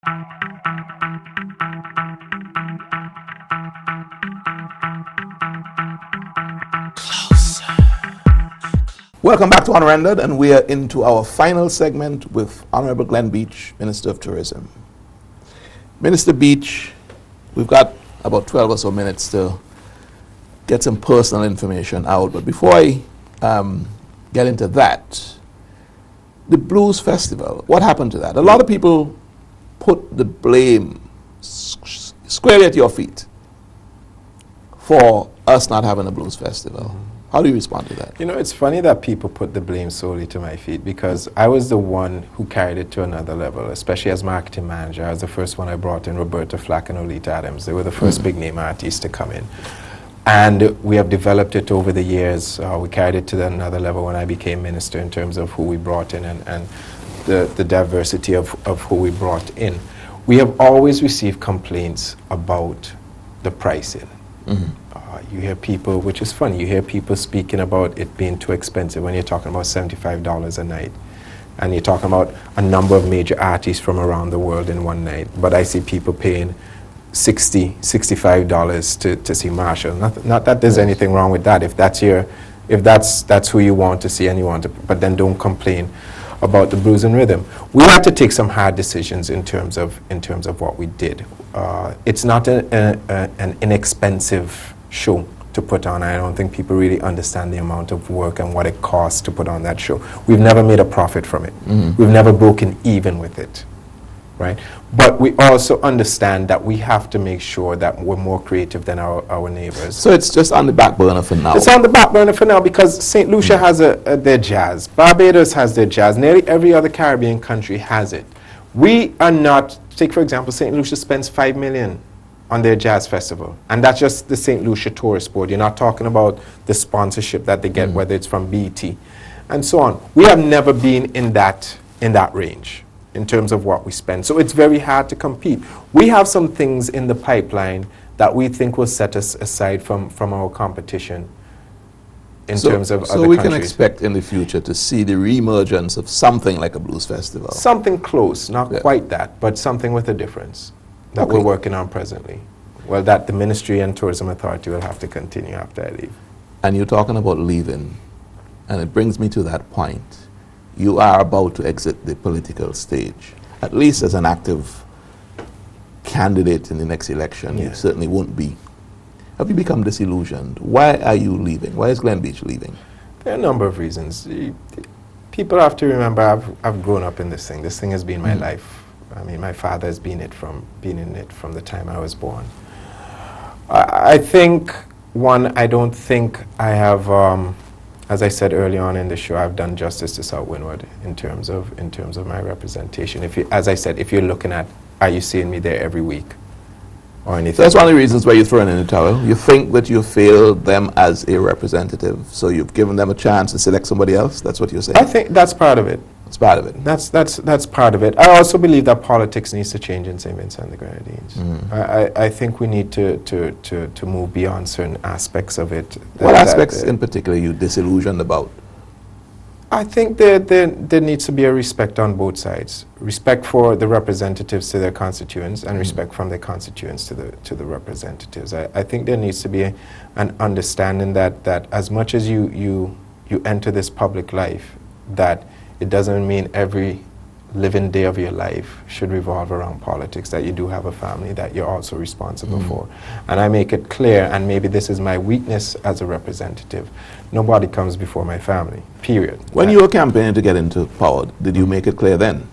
Welcome back to Unrendered, and we are into our final segment with Honorable Glen Beache, Minister of Tourism. Minister Beache, we've got about 12 or so minutes to get some personal information out, but before I get into that, the Blues Festival, what happened to that? A lot of people put the blame squarely at your feet for us not having a Blues Festival. How do you respond to that? You know, it's funny that people put the blame solely to my feet, because I was the one who carried it to another level, especially as marketing manager. I was the first one. I brought in Roberta Flack and Olita Adams. They were the first big name artists to come in. And we have developed it over the years. We carried it to another level when I became minister in terms of who we brought in and the diversity of who we brought in. We have always received complaints about the pricing. You hear people, which is funny, you hear people speaking about it being too expensive when you're talking about $75 a night. And you're talking about a number of major artists from around the world in one night. But I see people paying $60, $65 to see Marshall. Not that there's anything wrong with that. If that's who you want to see and you want to, but then don't complain about the blues and rhythm. We had to take some hard decisions in terms of what we did. It's not an inexpensive show to put on. I don't think people really understand the amount of work and what it costs to put on that show. We've never made a profit from it. We've never broken even with it, right? But we also understand that we have to make sure that we're more creative than our neighbors. So it's just on the back burner for now? It's on the back burner for now because St. Lucia has their jazz. Barbados has their jazz. Nearly every other Caribbean country has it. We are not, take for example, St. Lucia spends $5 million on their jazz festival. And that's just the St. Lucia Tourist Board. You're not talking about the sponsorship that they get, whether it's from BT and so on. We have never been in that range in terms of what we spend. So it's very hard to compete. We have some things in the pipeline that we think will set us aside from our competition in terms of other countries. So we can expect in the future to see the re-emergence of something like a blues festival? Something close, not quite that, but something with a difference that we're working on presently. Well, that the Ministry and Tourism Authority will have to continue after I leave. And you're talking about leaving, and it brings me to that point. You are about to exit the political stage, at least as an active candidate in the next election. You certainly won't be. Have you become disillusioned? Why are you leaving? Why is Glen Beache leaving? There are a number of reasons. People have to remember I've grown up in this thing. This thing has been my life. I mean, my father has been in it from the time I was born. I think, one, I don't think I have, as I said early on in the show, I've done justice to South Windward in terms of my representation. As I said, if you're looking at, are you seeing me there every week or anything? So that's one of the reasons why you're throwing in the towel. You think that you failed them as a representative, so you've given them a chance to select somebody else? That's what you're saying? I think that's part of it. It's part of it. That's part of it. I also believe that politics needs to change in St. Vincent and the Grenadines. I think we need to move beyond certain aspects of it. What aspects in particular are you disillusioned about? I think there needs to be a respect on both sides. Respect for the representatives to their constituents and respect from their constituents to the representatives. I think there needs to be an understanding that as much as you enter this public life, that it doesn't mean every living day of your life should revolve around politics, that you do have a family that you're also responsible for. And I make it clear, and maybe this is my weakness as a representative, nobody comes before my family, period. When you were campaigning to get into power, did you make it clear then?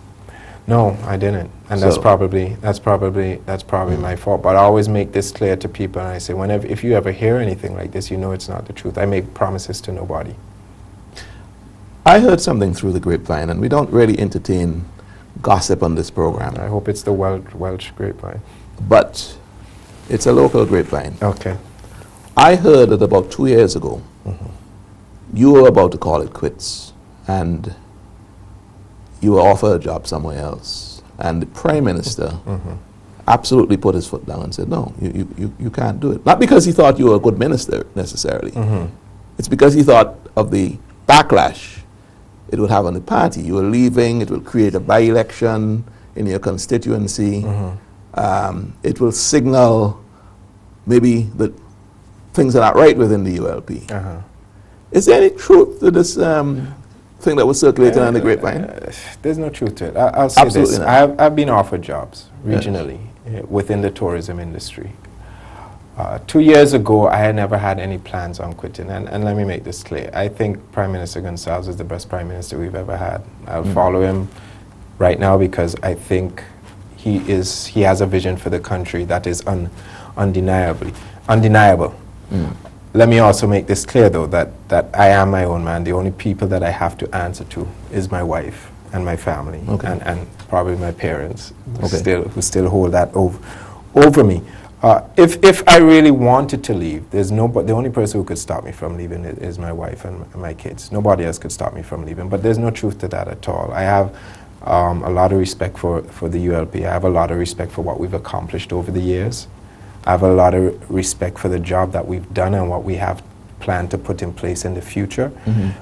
No, I didn't. And that's probably my fault. But I always make this clear to people, and I say, if you ever hear anything like this, you know it's not the truth. I make promises to nobody. I heard something through the grapevine, and we don't really entertain gossip on this program. I hope it's the Welsh grapevine. But it's a local grapevine. Okay. I heard that about 2 years ago, you were about to call it quits, and you were offered a job somewhere else. And the Prime Minister absolutely put his foot down and said, no, you can't do it. Not because he thought you were a good minister, necessarily. It's because he thought of the backlash it would have on the party. You were leaving, it would create a by-election in your constituency. It will signal maybe that things are not right within the ULP. Is there any truth to this thing that was circulating on the grapevine? There's no truth to it. I'll say Absolutely this. not. I've been offered jobs regionally within the tourism industry. 2 years ago, I had never had any plans on quitting. And let me make this clear. I think Prime Minister Gonsalves is the best Prime Minister we've ever had. I'll follow him right now because I think he has a vision for the country that is undeniable. Let me also make this clear, though, that I am my own man. The only people that I have to answer to is my wife and my family, and probably my parents, who still hold that over me. If I really wanted to leave, the only person who could stop me from leaving is my wife and my kids. Nobody else could stop me from leaving, but there's no truth to that at all. I have a lot of respect for the ULP. I have a lot of respect for what we've accomplished over the years. I have a lot of respect for the job that we've done and what we have planned to put in place in the future.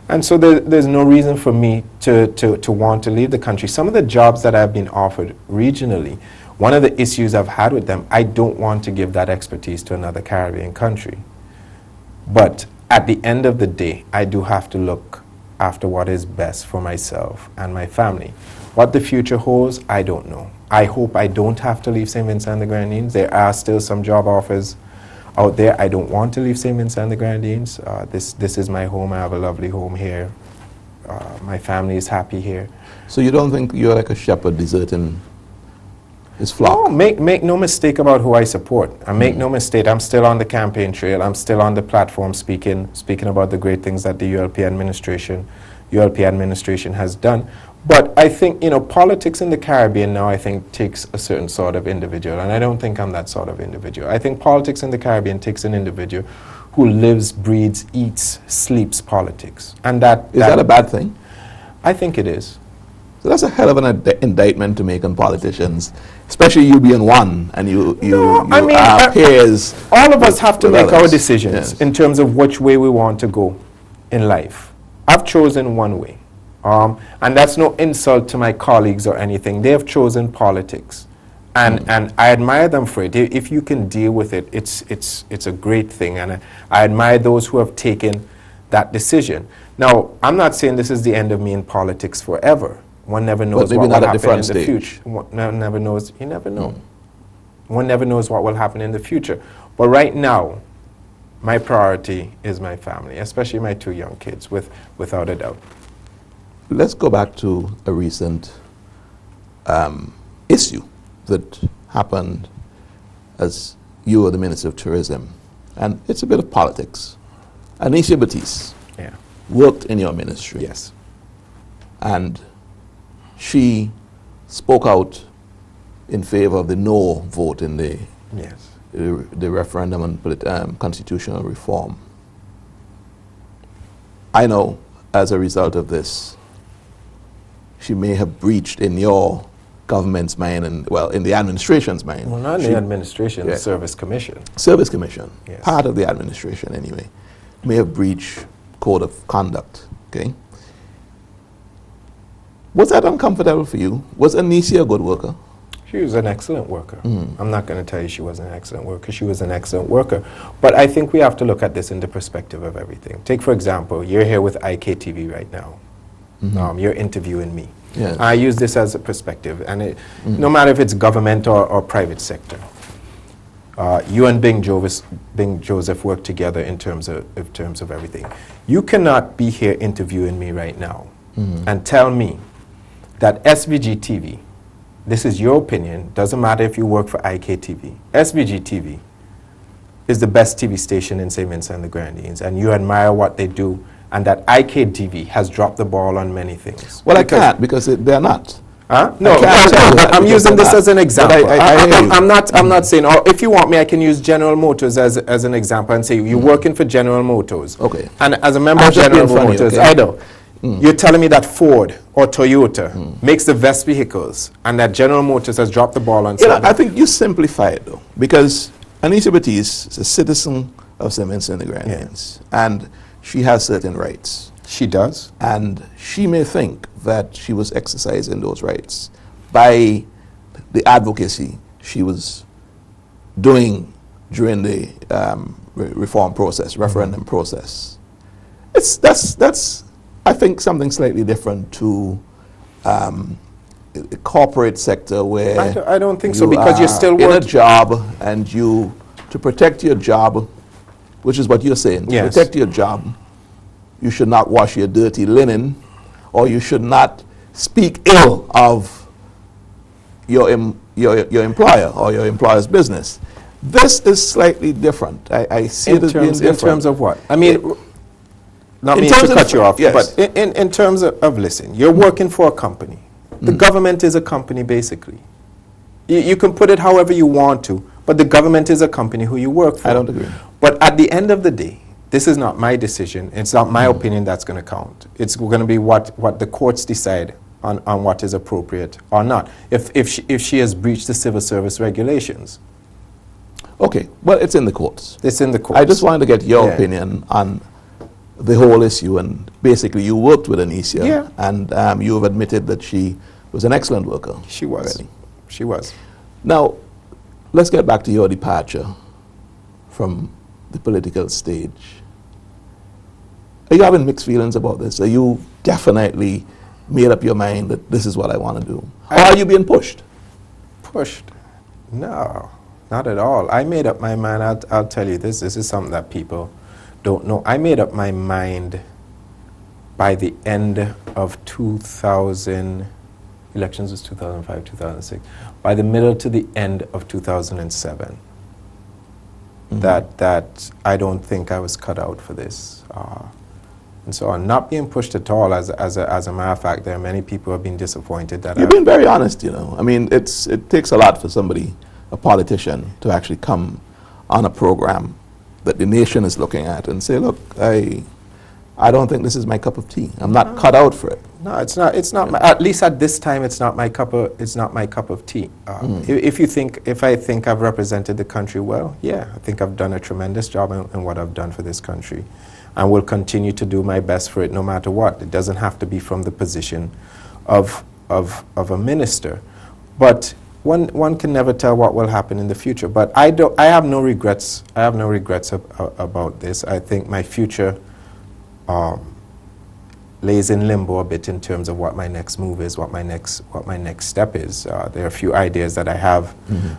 And so there's no reason for me to want to leave the country. Some of the jobs that I've been offered regionally, one of the issues I've had with them, I don't want to give that expertise to another Caribbean country. But at the end of the day, I do have to look after what is best for myself and my family. What the future holds, I don't know. I hope I don't have to leave St. Vincent and the Grenadines. There are still some job offers out there. I don't want to leave St. Vincent and the Grenadines. This is my home. I have a lovely home here. My family is happy here. So you don't think you're like a shepherd deserting his flock? No, make no mistake about who I support. And make no mistake, I'm still on the campaign trail. I'm still on the platform speaking about the great things that the ULP administration has done. But I think, politics in the Caribbean now, I think, takes a certain sort of individual, and I don't think I'm that sort of individual. I think politics in the Caribbean takes an individual who lives, breathes, eats, sleeps politics. And is that a bad thing? I think it is. So that's a hell of an indictment to make on politicians, especially you being one, and our peers. All of us have to make our decisions in terms of which way we want to go in life. I've chosen one way. And that's no insult to my colleagues or anything. They have chosen politics. And I admire them for it. If you can deal with it, it's a great thing. And I admire those who have taken that decision. Now, I'm not saying this is the end of me in politics forever. One never knows what will happen in the future. One never knows. You never know. One never knows what will happen in the future. But right now, my priority is my family, especially my 2 young kids, without a doubt. Let's go back to a recent issue that happened as you were the Minister of Tourism. And it's a bit of politics. Anicia Batiste worked in your ministry. Yes. And she spoke out in favor of the no vote in the referendum on constitutional reform. I know, as a result of this, she may have breached in your government's mind and, in the administration's mind. Well, not the administration, the Service Commission. Service Commission, yes. Part of the administration anyway, may have breached code of conduct, okay? Was that uncomfortable for you? Was Anicia a good worker? She was an excellent worker. I'm not going to tell you she wasn't an excellent worker. She was an excellent worker. But I think we have to look at this in the perspective of everything. Take, for example, you're here with IKTV right now. You're interviewing me. Yes. I use this as a perspective, and no matter if it's government or private sector. You and Bing Joseph work together in terms of everything. You cannot be here interviewing me right now and tell me that SVG TV, this is your opinion, doesn't matter if you work for IKTV, SVG TV is the best TV station in St. Vincent and the Grenadines, and you admire what they do, and that IKTV has dropped the ball on many things. Well, I can't, because they're not. No, I'm using this as an example. I'm not saying, if you want me, I can use General Motors as an example and say, you're working for General Motors. Okay. And as a member of General Motors, I know. You're telling me that Ford or Toyota makes the best vehicles, and that General Motors has dropped the ball on something. I think you simplify it, though, because Anicia Batiste is a citizen of St. Vincent and the Grenadines, and she has certain rights. She does. And she may think that she was exercising those rights by the advocacy she was doing during the reform process, referendum process. That's I think something slightly different to the corporate sector where I don't think so, because you're still in a working. job, and you, to protect your job, which is what you're saying, to Yes. protect your job, you should not wash your dirty linen, or you should not speak ill of your employer or your employer's business. This is slightly different. I see it as being different. In terms of what? I mean, not in mean to terms of- cut you off, yes. but in terms of listen, you're working for a company. The government is a company, basically. You can put it however you want to, but the government is a company who you work for. I don't agree. But at the end of the day, this is not my decision. It's not my opinion that's going to count. It's going to be what the courts decide on what is appropriate or not. If she has breached the civil service regulations, Okay, well, it's in the courts. it's in the courts. I just wanted to get your Yeah. opinion on the whole issue, and basically you worked with Anicia, Yeah. and you have admitted that she was an excellent worker. She was. Really. She was. Now, let's get back to your departure from the political stage. Are you having mixed feelings about this? Are you definitely made up your mind that this is what I want to do? Or are you being pushed? Pushed? No, not at all. I made up my mind. I'll tell you this. This is something that people don't know. I made up my mind by the end of 2000. Elections was 2005, 2006. By the middle to the end of 2007. That I don't think I was cut out for this. And so I'm not being pushed at all. As a matter of fact, there are many people who have been disappointed that You've been very honest, you know. I mean, it takes a lot for somebody, a politician, to actually come on a program that the nation is looking at and say, look, I don't think this is my cup of tea. I'm not cut out for it. No, it's not. It's not. At least at this time, it's not my cup of. It's not my cup of tea. If I think I've represented the country well, yeah, I think I've done a tremendous job in what I've done for this country, and will continue to do my best for it, no matter what. It doesn't have to be from the position of a minister, but one can never tell what will happen in the future. But I have no regrets. I have no regrets about this. I think my future lays in limbo a bit in terms of what my next move is, what my next step is. There are a few ideas that I have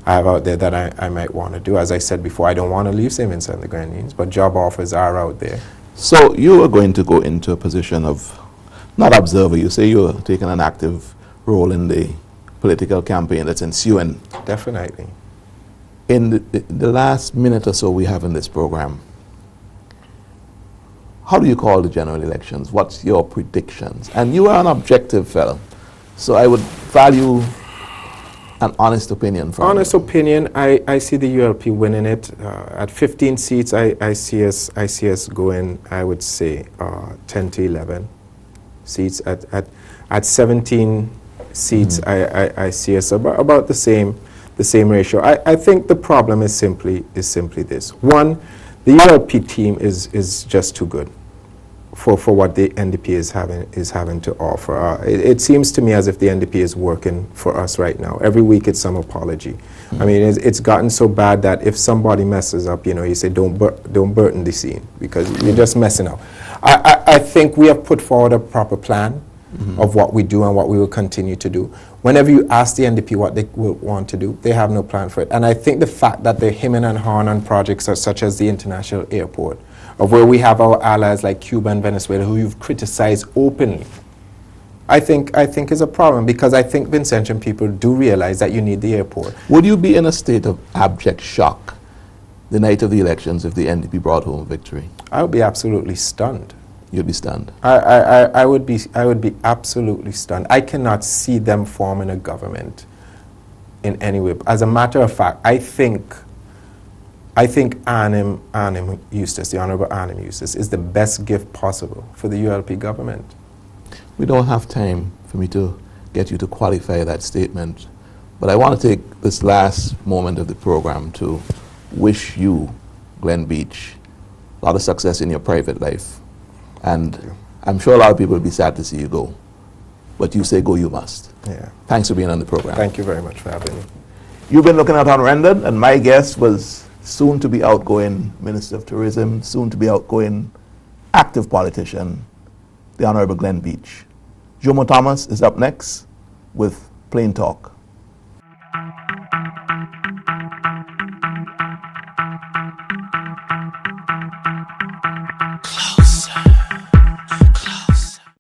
out there that I might want to do. As I said before, I don't want to leave St. Vincent and the Grenadines, but job offers are out there. So you are going to go into a position of, not observer, you say you're taking an active role in the political campaign that's ensuing. Definitely. In the last minute or so we have in this program, how do you call the general elections? What's your predictions? And you are an objective fellow, so I would value an honest opinion from Honest you. opinion, I see the ULP winning it. At 15 seats, I see us going, I would say, 10 to 11 seats. At 17 seats, I see us about the same ratio. I think the problem is simply this. One, the ULP team is just too good for what the NDP is having to offer. It seems to me as if the NDP is working for us right now. Every week it's some apology. I mean, it's gotten so bad that if somebody messes up, you say don't burden the scene because you're just messing up. I think we have put forward a proper plan of what we do and what we will continue to do. Whenever you ask the NDP what they will want to do, they have no plan for it. And I think the fact that they're hemming and hawing on projects such as the international airport, of where we have our allies like Cuba and Venezuela who you've criticized openly, I think is a problem, because I think Vincentian people do realize that you need the airport. Would you be in a state of abject shock the night of the elections if the NDP brought home victory? I would be absolutely stunned. You'd be stunned. I would be absolutely stunned. I cannot see them forming a government in any way. As a matter of fact, I think Arnhem Eustace, the Honorable Arnhem Eustace, is the best gift possible for the ULP government. We don't have time for me to get you to qualify that statement, but I want to take this last moment of the program to wish you, Glen Beache, a lot of success in your private life. And I'm sure a lot of people will be sad to see you go. but you say go you must. Yeah. Thanks for being on the program. Thank you very much for having me. You've been looking at Unrendered, and my guest was soon to be outgoing Minister of Tourism, soon to be outgoing active politician, the Honorable Glen Beache. Jomo Thomas is up next with Plain Talk.